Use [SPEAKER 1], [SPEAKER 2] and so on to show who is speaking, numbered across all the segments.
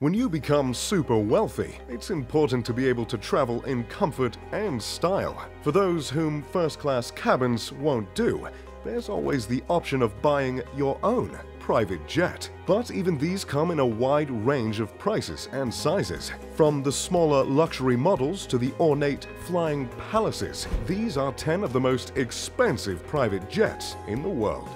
[SPEAKER 1] When you become super wealthy, it's important to be able to travel in comfort and style. For those whom first-class cabins won't do, there's always the option of buying your own private jet. But even these come in a wide range of prices and sizes. From the smaller luxury models to the ornate flying palaces, these are 10 of the most expensive private jets in the world.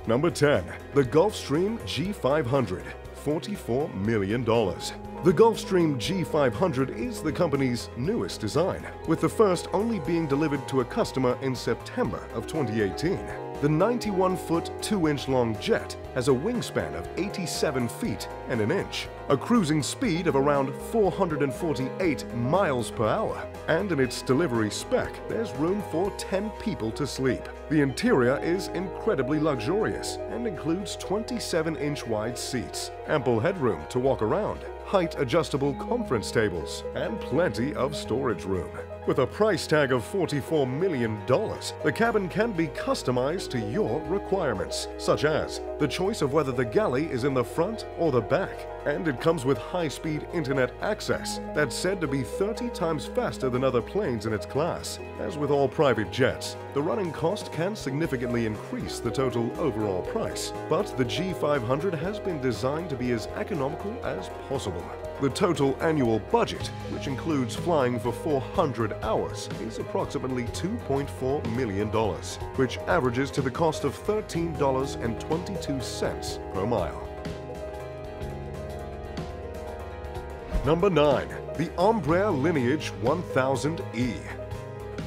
[SPEAKER 1] Number 10. The Gulfstream G500. $44 million. The Gulfstream G500 is the company's newest design, with the first only being delivered to a customer in September of 2018. The 91-foot, 2-inch long jet has a wingspan of 87 feet and an inch, a cruising speed of around 448 miles per hour, and in its delivery spec, there's room for 10 people to sleep. The interior is incredibly luxurious and includes 27-inch wide seats, ample headroom to walk around, height-adjustable conference tables, and plenty of storage room. With a price tag of $44 million, the cabin can be customized to your requirements, such as the choice of whether the galley is in the front or the back. And it comes with high-speed internet access that's said to be 30 times faster than other planes in its class. As with all private jets, the running cost can significantly increase the total overall price, but the G500 has been designed to be as economical as possible. The total annual budget, which includes flying for 400 hours, is approximately $2.4 million, which averages to the cost of $13.22 per mile. Number 9. The Embraer Lineage 1000E.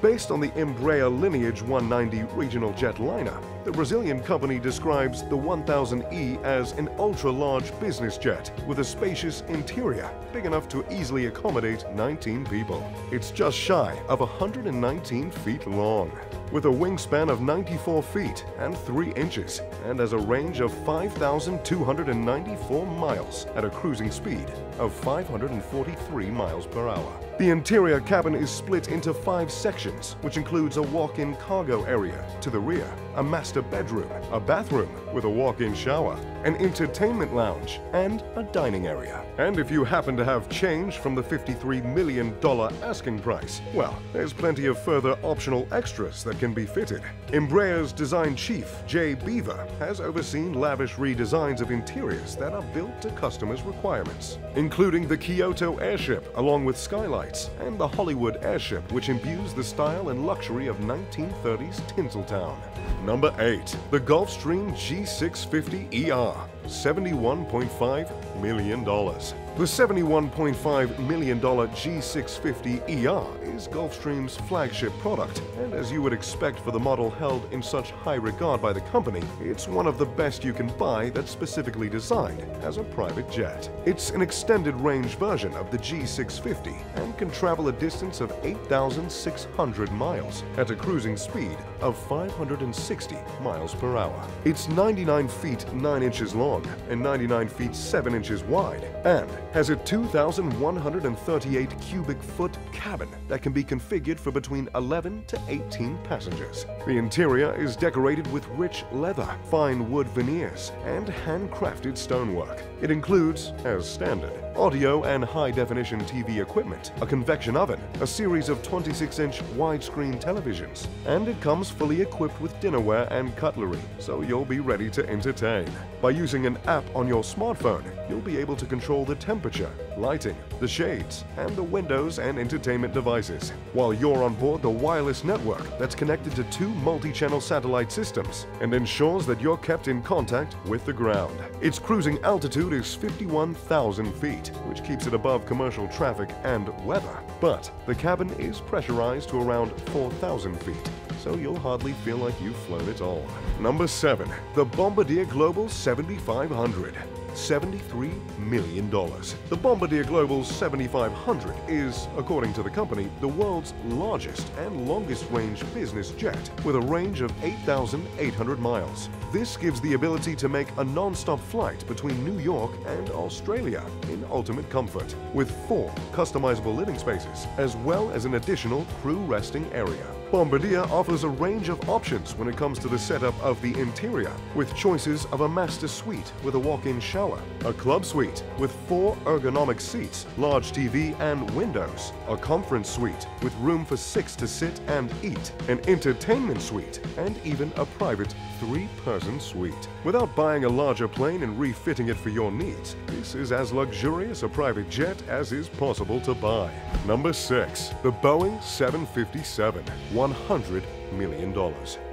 [SPEAKER 1] Based on the Embraer Lineage 190 regional jetliner, the Brazilian company describes the 1000E as an ultra-large business jet with a spacious interior, big enough to easily accommodate 19 people. It's just shy of 119 feet long, with a wingspan of 94 feet and 3 inches, and has a range of 5,294 miles at a cruising speed of 543 miles per hour. The interior cabin is split into 5 sections, which includes a walk-in cargo area to the rear, a master bedroom, a bathroom with a walk-in shower, an entertainment lounge, and a dining area. And if you happen to have change from the $53 million asking price, well, there's plenty of further optional extras that can be fitted. Embraer's design chief, Jay Beaver, has overseen lavish redesigns of interiors that are built to customers' requirements, including the Kyoto airship along with skylights, and the Hollywood airship, which imbues the style and luxury of 1930s Tinseltown. Number 8. The Gulfstream G650ER. $71.5 million. The $71.5 million G650ER is Gulfstream's flagship product, and as you would expect for the model held in such high regard by the company, it's one of the best you can buy that's specifically designed as a private jet. It's an extended range version of the G650 and can travel a distance of 8,600 miles at a cruising speed of 560 miles per hour. It's 99 feet 9 inches long and 99 feet 7 inches wide, and has a 2,138 cubic foot cabin that can be configured for between 11 to 18 passengers. The interior is decorated with rich leather, fine wood veneers, and handcrafted stonework. It includes, as standard, audio and high-definition TV equipment, a convection oven, a series of 26-inch widescreen televisions, and it comes fully equipped with dinnerware and cutlery, so you'll be ready to entertain. By using an app on your smartphone, you'll be able to control the temperature, lighting, the shades, and the windows and entertainment devices, while you're on board the wireless network that's connected to 2 multi-channel satellite systems and ensures that you're kept in contact with the ground. Its cruising altitude is 51,000 feet, which keeps it above commercial traffic and weather. But the cabin is pressurized to around 4,000 feet, so you'll hardly feel like you've flown at all. Number 7. The Bombardier Global 7500. $73 million. The Bombardier Global 7500 is, according to the company, the world's largest and longest-range business jet with a range of 8,800 miles. This gives the ability to make a non-stop flight between New York and Australia in ultimate comfort, with 4 customizable living spaces, as well as an additional crew resting area. Bombardier offers a range of options when it comes to the setup of the interior, with choices of a master suite with a walk-in shower, a club suite with 4 ergonomic seats, large TV and windows, a conference suite with room for 6 to sit and eat, an entertainment suite, and even a private 3-person suite. Without buying a larger plane and refitting it for your needs, this is as luxurious a private jet as is possible to buy. Number 6. The Boeing 757, $100 million.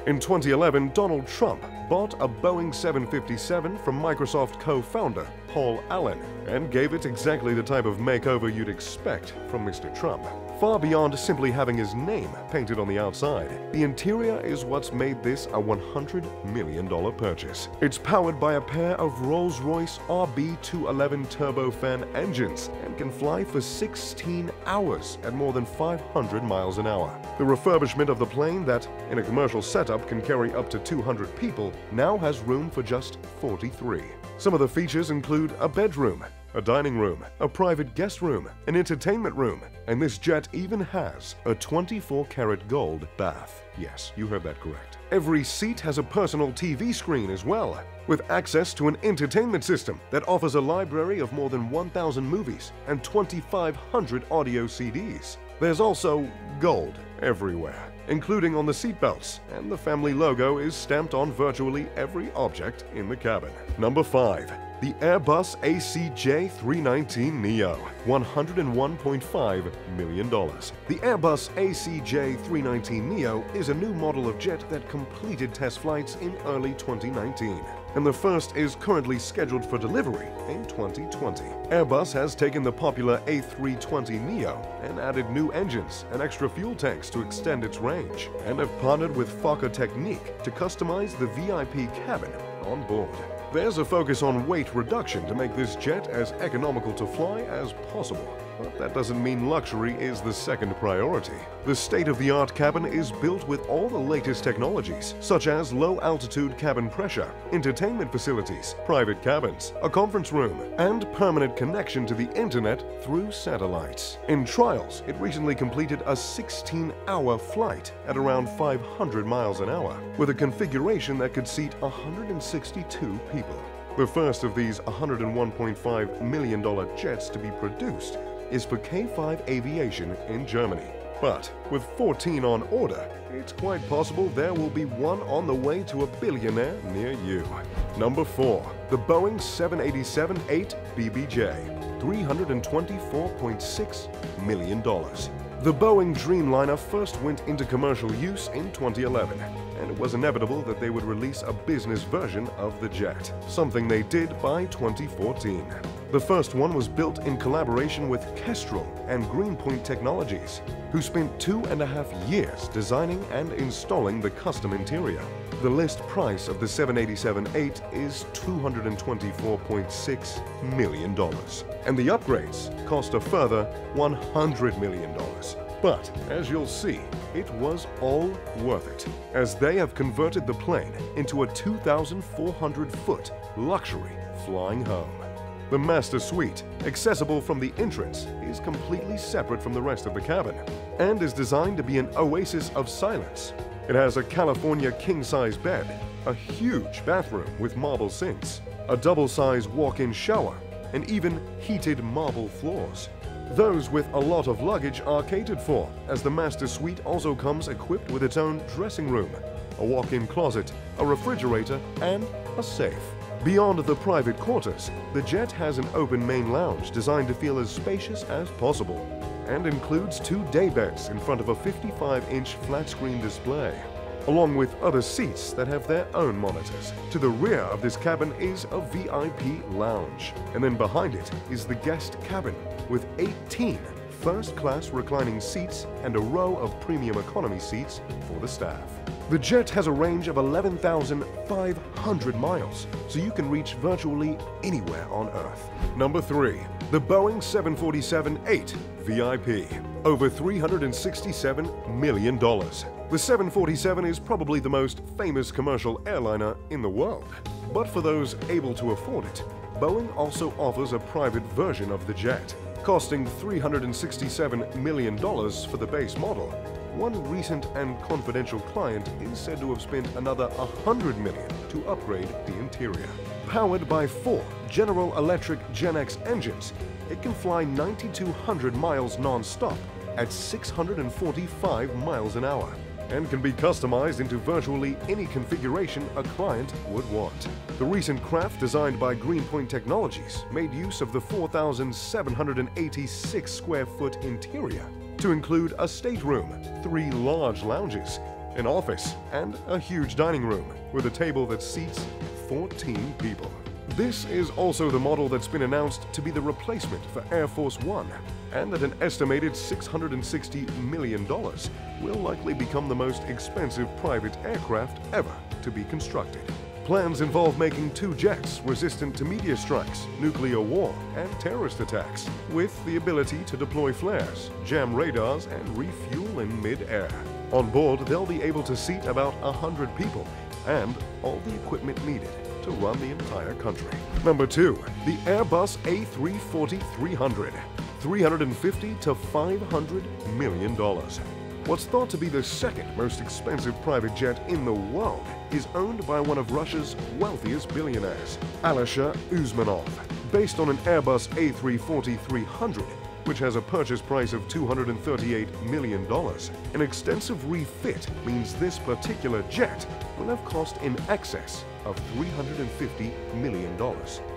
[SPEAKER 1] In 2011, Donald Trump bought a Boeing 757 from Microsoft co-founder Paul Allen and gave it exactly the type of makeover you'd expect from Mr. Trump. Far beyond simply having his name painted on the outside, the interior is what's made this a $100 million purchase. It's powered by a pair of Rolls-Royce RB211 turbofan engines and can fly for 16 hours at more than 500 miles an hour. The refurbishment of the plane that, in a commercial setup, can carry up to 200 people now has room for just 43. Some of the features include a bedroom, a dining room, a private guest room, an entertainment room, and this jet even has a 24-karat gold bath. Yes, you heard that correct. Every seat has a personal TV screen as well, with access to an entertainment system that offers a library of more than 1,000 movies and 2,500 audio CDs. There's also gold everywhere, including on the seatbelts, and the family logo is stamped on virtually every object in the cabin. Number 5. The Airbus ACJ319neo, $101.5 million. The Airbus ACJ319neo is a new model of jet that completed test flights in early 2019, and the first is currently scheduled for delivery in 2020. Airbus has taken the popular A320neo and added new engines and extra fuel tanks to extend its range, and have partnered with Fokker Technique to customize the VIP cabin on board. There's a focus on weight reduction to make this jet as economical to fly as possible. But that doesn't mean luxury is the second priority. The state-of-the-art cabin is built with all the latest technologies, such as low-altitude cabin pressure, entertainment facilities, private cabins, a conference room, and permanent connection to the internet through satellites. In trials, it recently completed a 16-hour flight at around 500 miles an hour, with a configuration that could seat 162 people. The first of these $101.5 million jets to be produced is for K5 Aviation in Germany. But with 14 on order, it's quite possible there will be one on the way to a billionaire near you. Number 4. The Boeing 787-8 BBJ, $324.6 million. The Boeing Dreamliner first went into commercial use in 2011, and it was inevitable that they would release a business version of the jet, something they did by 2014. The first one was built in collaboration with Kestrel and Greenpoint Technologies, who spent 2.5 years designing and installing the custom interior. The list price of the 787-8 is $224.6 million, and the upgrades cost a further $100 million. But, as you'll see, it was all worth it, as they have converted the plane into a 2,400-foot luxury flying home. The Master Suite, accessible from the entrance, is completely separate from the rest of the cabin and is designed to be an oasis of silence. It has a California king-size bed, a huge bathroom with marble sinks, a double-size walk-in shower, and even heated marble floors. Those with a lot of luggage are catered for, as the Master Suite also comes equipped with its own dressing room, a walk-in closet, a refrigerator, and a safe. Beyond the private quarters, the jet has an open main lounge designed to feel as spacious as possible, and includes 2 daybeds in front of a 55-inch flat-screen display, along with other seats that have their own monitors. To the rear of this cabin is a VIP lounge, and then behind it is the guest cabin with 18 first-class reclining seats and a row of premium economy seats for the staff. The jet has a range of 11,500 miles, so you can reach virtually anywhere on Earth. Number 3. The Boeing 747-8 VIP, over $367 million. The 747 is probably the most famous commercial airliner in the world. But for those able to afford it, Boeing also offers a private version of the jet, costing $367 million for the base model, one recent and confidential client is said to have spent another $100 million to upgrade the interior. Powered by 4 General Electric GenX engines, it can fly 9,200 miles non-stop at 645 miles an hour and can be customized into virtually any configuration a client would want. The recent craft, designed by Greenpoint Technologies, made use of the 4,786 square foot interior to include a stateroom, 3 large lounges, an office, and a huge dining room with a table that seats 14 people. This is also the model that's been announced to be the replacement for Air Force One, and at an estimated $660 million, will likely become the most expensive private aircraft ever to be constructed. Plans involve making 2 jets resistant to meteor strikes, nuclear war, and terrorist attacks, with the ability to deploy flares, jam radars, and refuel in mid-air. On board, they'll be able to seat about 100 people and all the equipment needed to run the entire country. Number 2. The Airbus A340-300. $350 to $500 million. What's thought to be the second most expensive private jet in the world is owned by one of Russia's wealthiest billionaires, Alisher Usmanov. Based on an Airbus A340-300, which has a purchase price of $238 million, an extensive refit means this particular jet will have cost in excess of $350 million,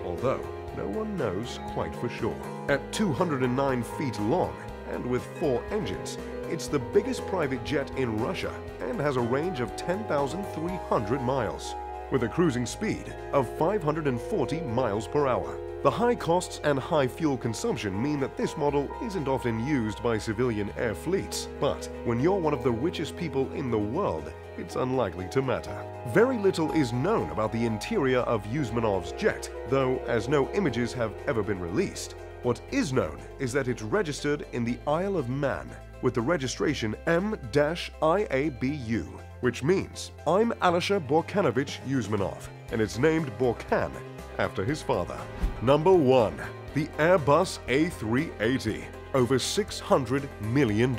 [SPEAKER 1] although no one knows quite for sure. At 209 feet long and with 4 engines, it's the biggest private jet in Russia and has a range of 10,300 miles, with a cruising speed of 540 miles per hour. The high costs and high fuel consumption mean that this model isn't often used by civilian air fleets, but when you're one of the richest people in the world, it's unlikely to matter. Very little is known about the interior of Usmanov's jet, though as no images have ever been released. What is known is that it's registered in the Isle of Man with the registration M-IABU, which means I'm Alisher Borkanovich Usmanov, and it's named Borkan after his father. Number 1. The Airbus A380, over $600 million.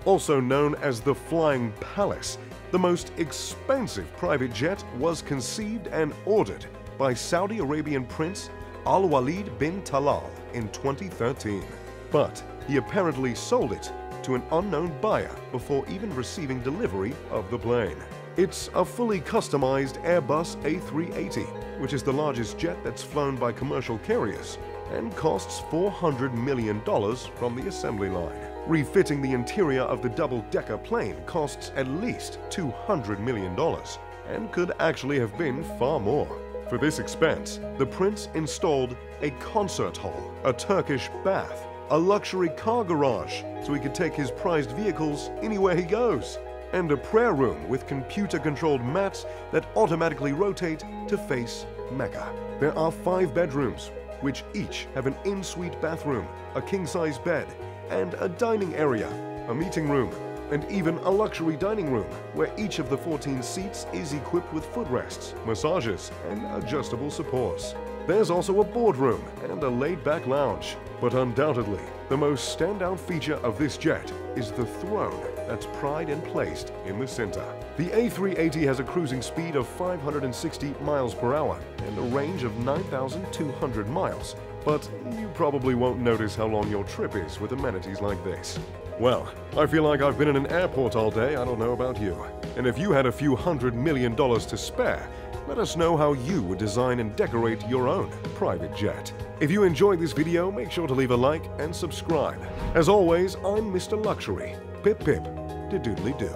[SPEAKER 1] Also known as the Flying Palace, the most expensive private jet was conceived and ordered by Saudi Arabian Prince Al-Walid bin Talal in 2013. But he apparently sold it to an unknown buyer before even receiving delivery of the plane. It's a fully customized Airbus A380, which is the largest jet that's flown by commercial carriers and costs $400 million from the assembly line. Refitting the interior of the double-decker plane costs at least $200 million and could actually have been far more. For this expense, the prince installed a concert hall, a Turkish bath, a luxury car garage so he could take his prized vehicles anywhere he goes, and a prayer room with computer-controlled mats that automatically rotate to face Mecca. There are 5 bedrooms, which each have an in-suite bathroom, a king-size bed, and a dining area, a meeting room, and even a luxury dining room where each of the 14 seats is equipped with footrests, massages, and adjustable supports. There's also a boardroom and a laid-back lounge. But undoubtedly, the most standout feature of this jet is the throne that's pried and placed in the center. The A380 has a cruising speed of 560 miles per hour and a range of 9,200 miles, but you probably won't notice how long your trip is with amenities like this. Well, I feel like I've been in an airport all day, I don't know about you. And if you had a few $100 million to spare, let us know how you would design and decorate your own private jet. If you enjoyed this video, make sure to leave a like and subscribe. As always, I'm Mr. Luxury. Pip pip, de doodly do.